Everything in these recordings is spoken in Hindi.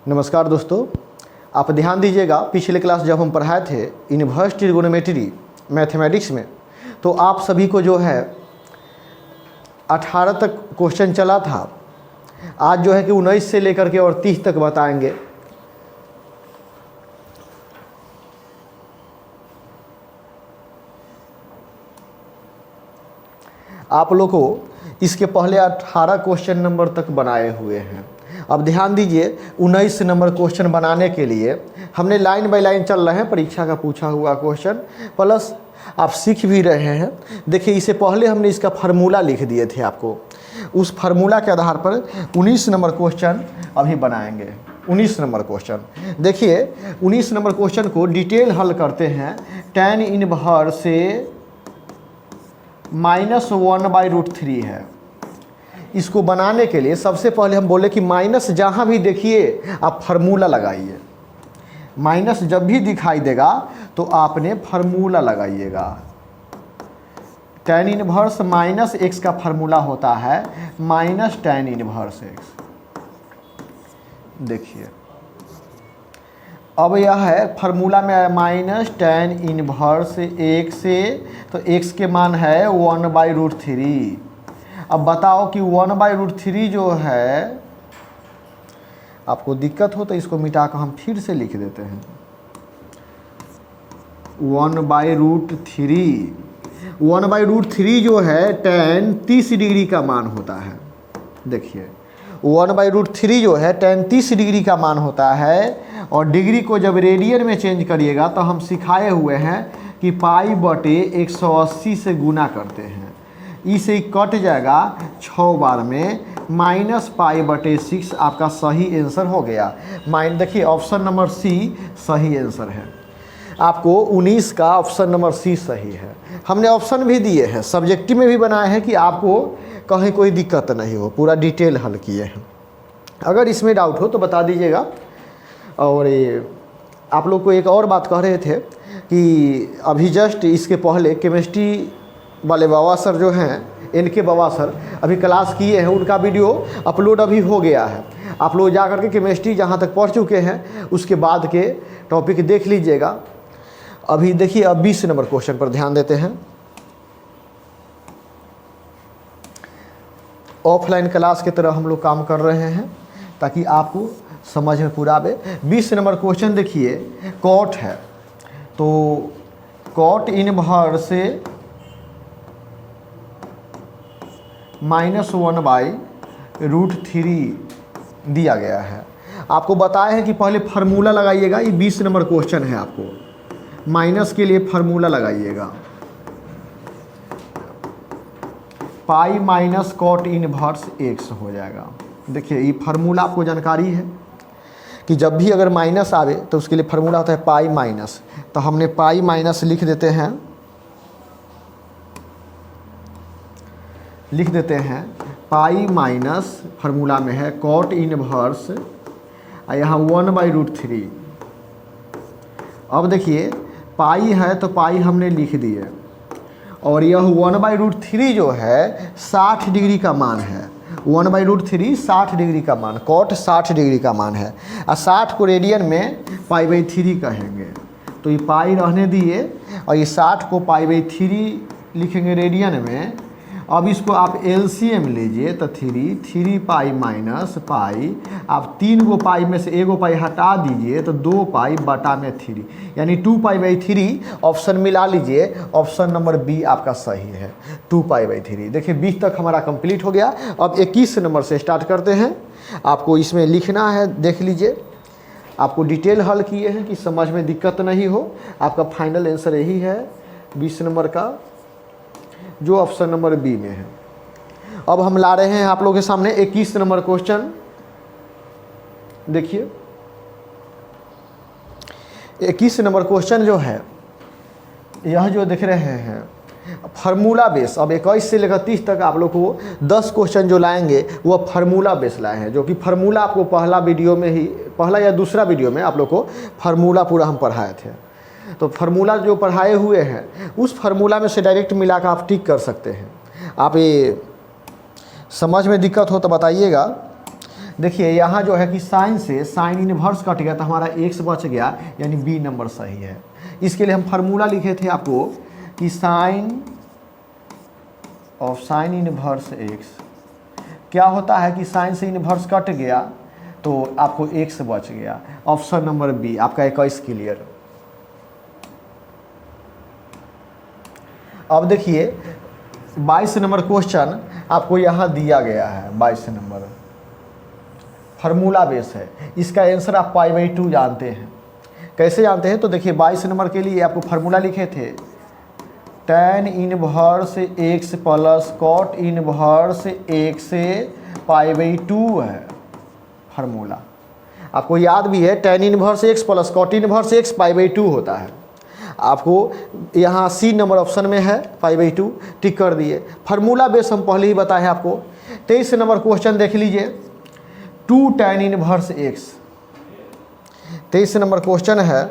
नमस्कार दोस्तों, आप ध्यान दीजिएगा। पिछले क्लास जब हम पढ़ाए थे इनवर्स ट्रिगोनोमेट्री मैथमेटिक्स में, तो आप सभी को जो है 18 तक क्वेश्चन चला था। आज जो है कि 19 से लेकर के और 30 तक बताएंगे। आप लोग को इसके पहले 18 क्वेश्चन नंबर तक बनाए हुए हैं। अब ध्यान दीजिए, 19 नंबर क्वेश्चन बनाने के लिए हमने लाइन बाय लाइन चल रहे हैं, परीक्षा का पूछा हुआ क्वेश्चन प्लस आप सीख भी रहे हैं। देखिए, इससे पहले हमने इसका फार्मूला लिख दिए थे आपको। उस फार्मूला के आधार पर 19 नंबर क्वेश्चन अभी बनाएंगे। 19 नंबर क्वेश्चन देखिए, 19 नंबर क्वेश्चन को डिटेल हल करते हैं। tan इनवर्स से -1/√3 है। इसको बनाने के लिए सबसे पहले हम बोले कि माइनस जहाँ भी देखिए आप फार्मूला लगाइए। माइनस जब भी दिखाई देगा तो आपने फार्मूला लगाइएगा। tan इनवर्स -x का फार्मूला होता है -tan इनवर्स x। देखिए, अब यह है फार्मूला में -tan इनवर्स x से, तो x के मान है 1/√3। अब बताओ कि 1/√3 जो है, आपको दिक्कत हो तो इसको मिटा कर हम फिर से लिख देते हैं। 1/√3 1/√3 जो है tan 30 डिग्री का मान होता है। देखिए, 1/√3 जो है tan 30 डिग्री का मान होता है। और डिग्री को जब रेडियन में चेंज करिएगा तो हम सिखाए हुए हैं कि π/180 से गुना करते हैं। इसे कट जाएगा 6 बार में, -π/6 आपका सही आंसर हो गया। देखिए, ऑप्शन नंबर सी सही आंसर है। आपको 19 का ऑप्शन नंबर सी सही है। हमने ऑप्शन भी दिए हैं, सब्जेक्टिव में भी बनाए हैं कि आपको कहीं कोई दिक्कत नहीं हो, पूरा डिटेल हल किए हैं। अगर इसमें डाउट हो तो बता दीजिएगा। और आप लोग को एक और बात कह रहे थे कि अभी जस्ट इसके पहले केमिस्ट्री वाले बाबा सर जो हैं, इनके बाबा सर अभी क्लास किए हैं, उनका वीडियो अपलोड अभी हो गया है। आप लोग जा कर के केमिस्ट्री जहाँ तक पढ़ चुके हैं उसके बाद के टॉपिक देख लीजिएगा। अभी देखिए, अब 20 नंबर क्वेश्चन पर ध्यान देते हैं। ऑफलाइन क्लास की तरह हम लोग काम कर रहे हैं ताकि आपको समझ में पूरा आवे। 20 नंबर क्वेश्चन देखिए, कॉट है, तो कॉट इनवर्स से -1/√3 दिया गया है। आपको बताया है कि पहले फार्मूला लगाइएगा। ये 20 नंबर क्वेश्चन है, आपको माइनस के लिए फार्मूला लगाइएगा। π - cot इनवर्स x हो जाएगा। देखिए, ये फार्मूला आपको जानकारी है कि जब भी अगर माइनस आवे तो उसके लिए फार्मूला होता है π-। तो हमने π- लिख देते हैं, π- फार्मूला में है cot इनवर्स, यहाँ 1/√3। अब देखिए, पाई है तो पाई हमने लिख दिए, और यह 1/√3 जो है 60 डिग्री का मान है। 1/√3 60 डिग्री का मान, cot 60 डिग्री का मान है। और 60 को रेडियन में π/3 कहेंगे, तो ये पाई रहने दिए और ये 60 को π/3 लिखेंगे रेडियन में। अब इसको आप एलसीएम लीजिए तो 3 पाई माइनस पाई, आप 3 गो पाई में से एगो पाई हटा दीजिए तो 2 पाई बटा में 3, यानी 2π/3 ऑप्शन मिला लीजिए। ऑप्शन नंबर बी आपका सही है, 2π/3। देखिए, 20 तक हमारा कंप्लीट हो गया। अब 21 नंबर से स्टार्ट करते हैं। आपको इसमें लिखना है, देख लीजिए, आपको डिटेल हल किए हैं कि समझ में दिक्कत नहीं हो। आपका फाइनल आंसर यही है 20 नंबर का, जो ऑप्शन नंबर बी में है। अब हम ला रहे हैं आप लोगों के सामने 21 नंबर क्वेश्चन। देखिए, 21 नंबर क्वेश्चन जो है, यह जो देख रहे हैं फार्मूला बेस। अब 21 से लेकर 30 तक आप लोग को 10 क्वेश्चन जो लाएंगे वह फार्मूला बेस लाए हैं, जो कि फार्मूला आपको पहला वीडियो में ही, पहला या दूसरा वीडियो में आप लोग को फार्मूला पूरा हम पढ़ाए थे। तो फार्मूला जो पढ़ाए हुए हैं उस फार्मूला में से डायरेक्ट मिलाकर आप टिक कर सकते हैं। आप ये समझ में दिक्कत हो तो बताइएगा। देखिए यहाँ जो है कि साइन से साइन इनवर्स कट गया तो हमारा x बच गया, यानी बी नंबर सही है। इसके लिए हम फार्मूला लिखे थे आपको कि sine of sine inverse x क्या होता है कि साइन से इनवर्स कट गया तो आपको x बच गया। ऑप्शन नंबर बी आपका 21 क्लियर। अब देखिए 22 नंबर क्वेश्चन आपको यहाँ दिया गया है। 22 नंबर फार्मूला बेस है, इसका आंसर आप π/2 जानते हैं। कैसे जानते हैं तो देखिए 22 नंबर के लिए आपको फार्मूला लिखे थे tan inverse x plus cot inverse x से π/2 है फार्मूला। आपको याद भी है tan inverse x plus cot inverse x π/2 होता है। आपको यहाँ सी नंबर ऑप्शन में है π/2, टिक कर दिए। फार्मूला बेस हम पहले ही बताए आपको। 23 नंबर क्वेश्चन देख लीजिए 2 tan inverse x। 23 number question है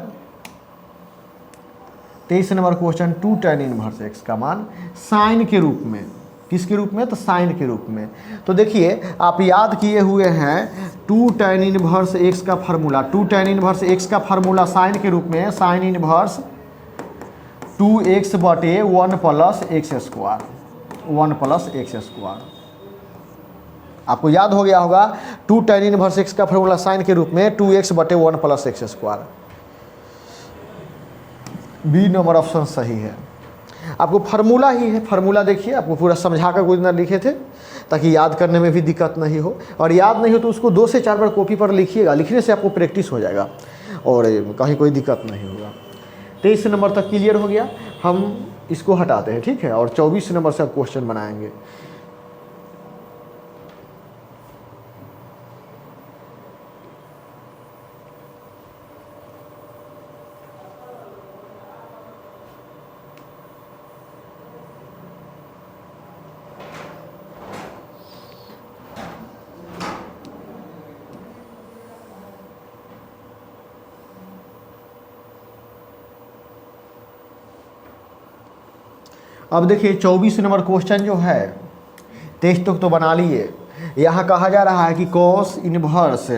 23 number question 2 tan inverse x का मान साइन के रूप में, किसके रूप में तो साइन के रूप में। तो देखिए आप याद किए हुए हैं 2 tan इनवर्स x का फार्मूला, 2 tan इनवर्स x का फार्मूला साइन के रूप में साइन इनवर्स 2x बटे 1 plus x square, 1 plus x square. आपको याद हो गया होगा 2 tan इनवर्स x का फार्मूला साइन के रूप में 2x बटे 1 plus x square. B number option सही है। आपको फार्मूला ही है, फार्मूला देखिए आपको पूरा समझा कर कुछ ना लिखे थे ताकि याद करने में भी दिक्कत नहीं हो, और याद नहीं हो तो उसको 2 से 4 बार कॉपी पर लिखिएगा, लिखने से आपको प्रैक्टिस हो जाएगा और कहीं कोई दिक्कत नहीं होगा। 23 नंबर तक क्लियर हो गया, हम इसको हटाते हैं, ठीक है, और 24 नंबर से आप क्वेश्चन बनाएंगे। अब देखिए 24 नंबर क्वेश्चन जो है 23 तक तो बना लिए। यहाँ कहा जा रहा है कि cos inverse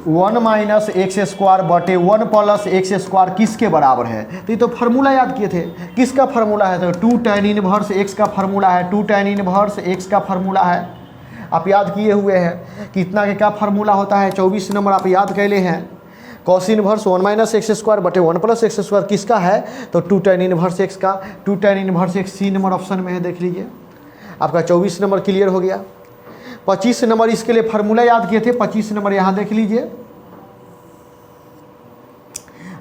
1 minus x square बटे 1 प्लस एक्स स्क्वायर किसके बराबर है। तो ये तो फार्मूला याद किए थे, किसका फार्मूला है तो 2 tan इनवर्स एक्स का फार्मूला है, 2 tan इनवर्स एक्स का फार्मूला है। आप याद किए हुए हैं कि इतना के क्या फार्मूला होता है। 24 नंबर आप याद कैले हैं cos inverse 1 minus x square बटे 1 प्लस एक्स स्क्वायर किसका है तो 2 tan इनवर्स एक्स का। 2 tan inverse x C number option में है, देख लीजिए आपका 24 नंबर क्लियर हो गया। 25 नंबर इसके लिए फार्मूला याद किए थे, 25 नंबर यहाँ देख लीजिए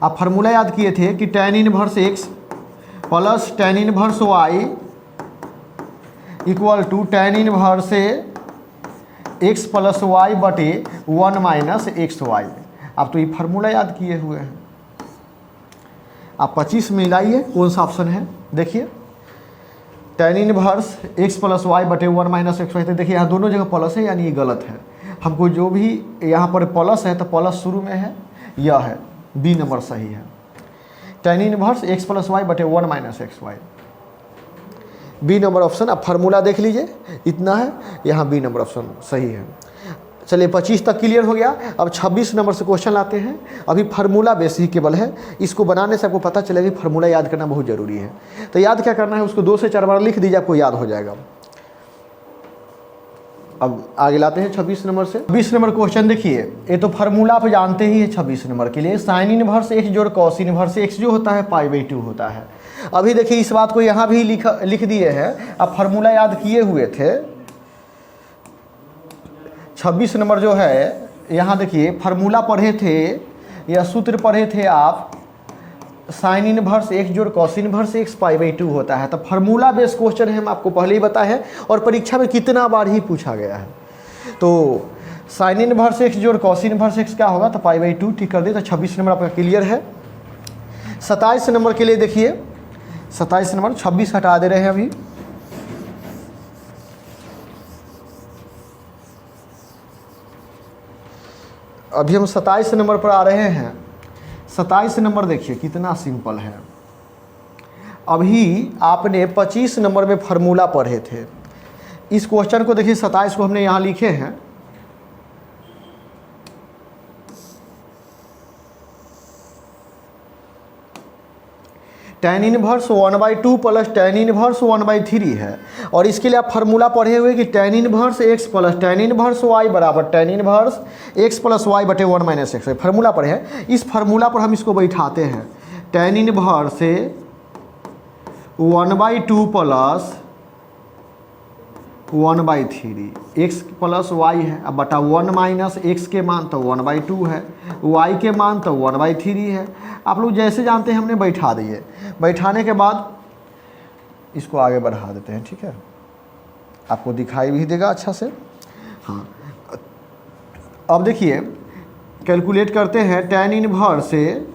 आप फार्मूला याद किए थे कि tan inverse x plus tan inverse y equal to tan inverse x plus y बटे 1 माइनस एक्स वाई। आप तो ये फार्मूला याद किए हुए हैं। आप 25 में मिलाइए कौन सा ऑप्शन है, देखिए tan inverse x plus y बटे 1 माइनस एक्स वाई। तो देखिए यहाँ दोनों जगह प्लस है, यानी ये गलत है। हमको जो भी यहाँ पर प्लस है तो प्लस शुरू में है, यह है बी नंबर सही है। tan inverse x plus y बटे 1 minus x y, B number option. आप फार्मूला देख लीजिए इतना है, यहाँ बी नंबर ऑप्शन सही है। चलिए 25 तक क्लियर हो गया। अब 26 नंबर से क्वेश्चन लाते हैं। अभी फार्मूला बेस ही केवल है, इसको बनाने से आपको पता चलेगा कि फार्मूला याद करना बहुत ज़रूरी है। तो याद क्या करना है, उसको 2 से 4 बार लिख दीजिए, आपको याद हो जाएगा। अब आगे लाते हैं 26 नंबर से। 26 नंबर क्वेश्चन देखिए, ये तो फार्मूला आप जानते ही है 26 नंबर के लिए। साइन इनवर्स एक्स जोड़ कॉस इनवर्स एक्स जो होता है π/2 होता है। अभी देखिए इस बात को यहाँ भी लिख दिए हैं, आप फार्मूला याद किए हुए थे। 26 नंबर जो है यहाँ देखिए फार्मूला पढ़े थे या सूत्र पढ़े थे आप, साइन इनवर्स एक्स जोड़ कॉस इनवर्स एक्स π/2 होता है। तो फार्मूला बेस्ड क्वेश्चन है, हम आपको पहले ही बताए हैं और परीक्षा में कितना बार ही पूछा गया है। तो साइन इनवर्स एक्स जोड़ कॉस इनवर्स एक्स क्या होगा तो π/2, ठीक कर दे। तो 26 नंबर आपका क्लियर है। 27 नंबर के लिए देखिए, 27 नंबर 26 हटा दे रहे हैं अभी। अभी हम 27 नंबर पर आ रहे हैं। 27 नंबर देखिए कितना सिंपल है। अभी आपने 25 नंबर में फार्मूला पढ़े थे, इस क्वेश्चन को देखिए 27 को हमने यहाँ लिखे हैं। tan inverse 1/2 plus tan inverse 1/3 है। और इसके लिए आप फार्मूला पढ़े हुए कि tan inverse x plus tan inverse y बराबर tan inverse x plus y बटे 1 माइनस एक्स। फार्मूला पढ़े हैं, इस फार्मूला पर हम इसको बैठाते हैं। tan इनवर्स से 1/2 प्लस 1/3 x प्लस y है, अब बटा 1 माइनस x के मान तो 1/2 है, y के मान तो 1/3 है। आप लोग जैसे जानते हैं हमने बैठा दिए। बैठाने के बाद इसको आगे बढ़ा देते हैं, ठीक है, आपको दिखाई भी देगा अच्छा से। हाँ, अब देखिए कैलकुलेट करते हैं tan इनवर्स से,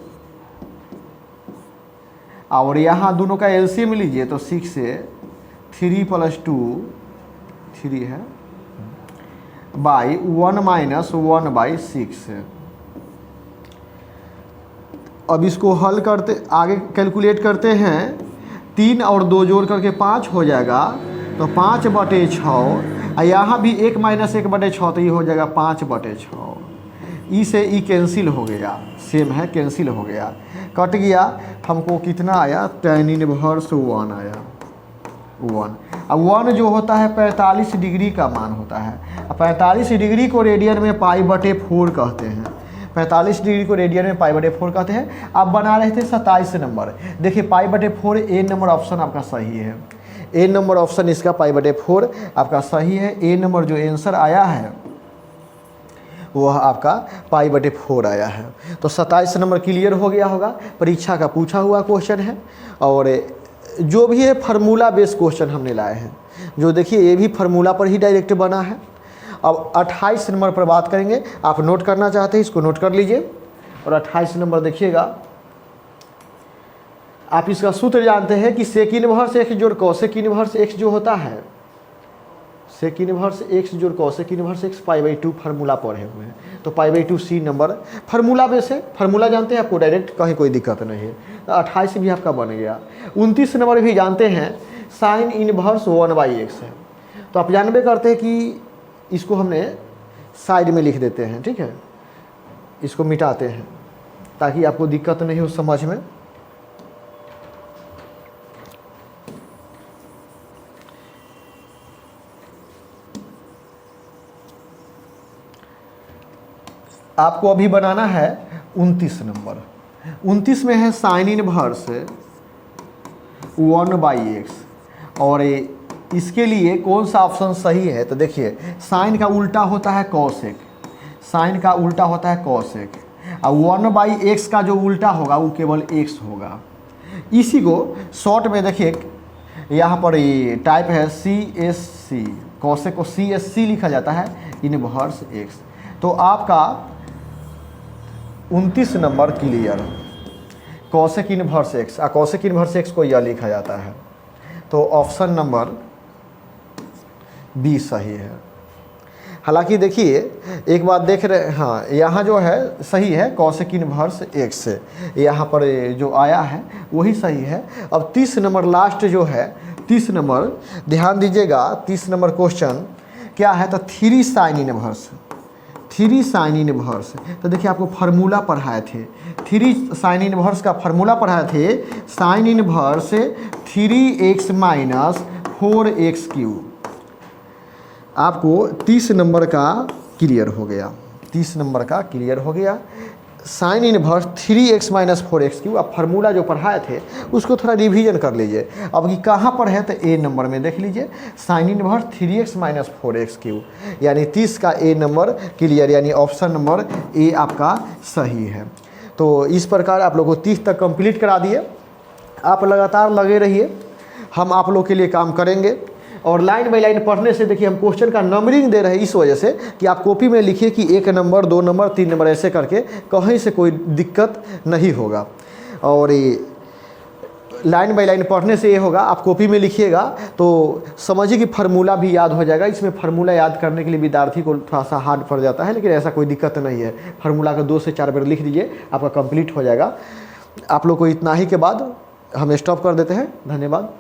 और यहाँ दोनों का एलसीएम लीजिए तो 6 से 3 + 2 3 है बाई 1 माइनस 1/6 है। अब इसको हल करते आगे कैलकुलेट करते हैं, 3 और 2 जोड़ करके 5 हो जाएगा, तो 5/6। यहाँ भी 1 माइनस 1/6 तो ये हो जाएगा 5/6। ई से ई कैंसिल हो गया, सेम है, कैंसिल हो गया, कट गया। हमको कितना आया, tan इनवर्स 1 आया, 1। अब 1 जो होता है 45 डिग्री का मान होता है। अब 45 डिग्री को रेडियन में π/4 कहते हैं। 45 डिग्री को रेडियन में π/4 कहते हैं। अब बना रहे थे 27 नंबर। देखिए π/4 ए नंबर ऑप्शन आपका सही है। ए नंबर ऑप्शन इसका π/4 आपका सही है। ए नंबर जो आंसर आया है वह आपका π/4 आया है। तो 27 नंबर क्लियर हो गया होगा। परीक्षा का पूछा हुआ क्वेश्चन है, और जो भी है फार्मूला बेस्ड क्वेश्चन हमने लाए हैं। जो देखिए ये भी फार्मूला पर ही डायरेक्ट बना है। अब 28 नंबर पर बात करेंगे। आप नोट करना चाहते हैं इसको नोट कर लीजिए। और 28 नंबर देखिएगा, आप इसका सूत्र जानते हैं कि सेक इनवर्स एक्स जोड़ कॉसेक इनवर्स एक्स जो होता है, सेक इनवर्स एक्स जोड़ कॉसेक इनवर्स एक्स π/2 फार्मूला पढ़े हुए हैं। तो π/2 सी नंबर फार्मूला बेस है। फार्मूला जानते हैं आपको डायरेक्ट, कहीं कोई दिक्कत नहीं है। तो 28 भी आपका बन गया। 29 नंबर भी जानते हैं साइन इनवर्स 1/x है। तो आप जानबे करते हैं कि इसको हमने साइड में लिख देते हैं, ठीक है, इसको मिटाते हैं ताकि आपको दिक्कत नहीं हो समझ में। आपको अभी बनाना है 29 नंबर। 29 में है साइन इनवर्स 1/x। और इसके लिए कौन सा ऑप्शन सही है, तो देखिए साइन का उल्टा होता है कॉसेक, साइन का उल्टा होता है कॉसेक, और 1/x का जो उल्टा होगा वो केवल x होगा। इसी को शॉर्ट में देखिए यहाँ पर ये टाइप है CSC, कॉसेक को CSC लिखा जाता है, इनवर्स x। तो आपका 29 number clear, cosec inverse x, cosec inverse x को यह लिखा जाता है। तो ऑप्शन नंबर बी सही है। हालांकि देखिए एक बात देख रहे हैं, हाँ यहाँ जो है सही है कॉसेक इनवर्स एक्स, यहाँ पर जो आया है वही सही है। अब 30 नंबर लास्ट जो है, 30 नंबर ध्यान दीजिएगा। 30 नंबर क्वेश्चन क्या है, तो 3 साइन इनवर्स, 3 साइन इनवर्स। तो देखिए आपको फार्मूला पढ़ाए थे, 3 साइन इनवर्स का फार्मूला पढ़ाए थे, sine inverse 3x minus 4x3। आपको 30 नंबर का क्लियर हो गया, 30 नंबर का क्लियर हो गया। Sine inverse 3x minus 4x3, आप फार्मूला जो पढ़ाए थे उसको थोड़ा रिवीजन कर लीजिए। अब कि कहाँ पर है, तो ए नंबर में देख लीजिए, sine inverse 3x minus 4x3, यानी 30 का ए नंबर क्लियर, यानी ऑप्शन नंबर ए आपका सही है। तो इस प्रकार आप लोग को 30 तक कंप्लीट करा दिए। आप लगातार लगे रहिए, हम आप लोग के लिए काम करेंगे। और लाइन बाई लाइन पढ़ने से देखिए हम क्वेश्चन का नंबरिंग दे रहे हैं इस वजह से कि आप कॉपी में लिखिए कि 1 नंबर 2 नंबर 3 नंबर ऐसे करके, कहीं से कोई दिक्कत नहीं होगा। और ये लाइन बाई लाइन पढ़ने से ये होगा, आप कॉपी में लिखिएगा तो समझिए कि फार्मूला भी याद हो जाएगा। इसमें फार्मूला याद करने के लिए विद्यार्थी को थोड़ा सा हार्ड पड़ जाता है, लेकिन ऐसा कोई दिक्कत नहीं है। फार्मूला का 2 से 4 बार लिख दीजिए, आपका कंप्लीट हो जाएगा। आप लोग को इतना ही के बाद हम स्टॉप कर देते हैं। धन्यवाद।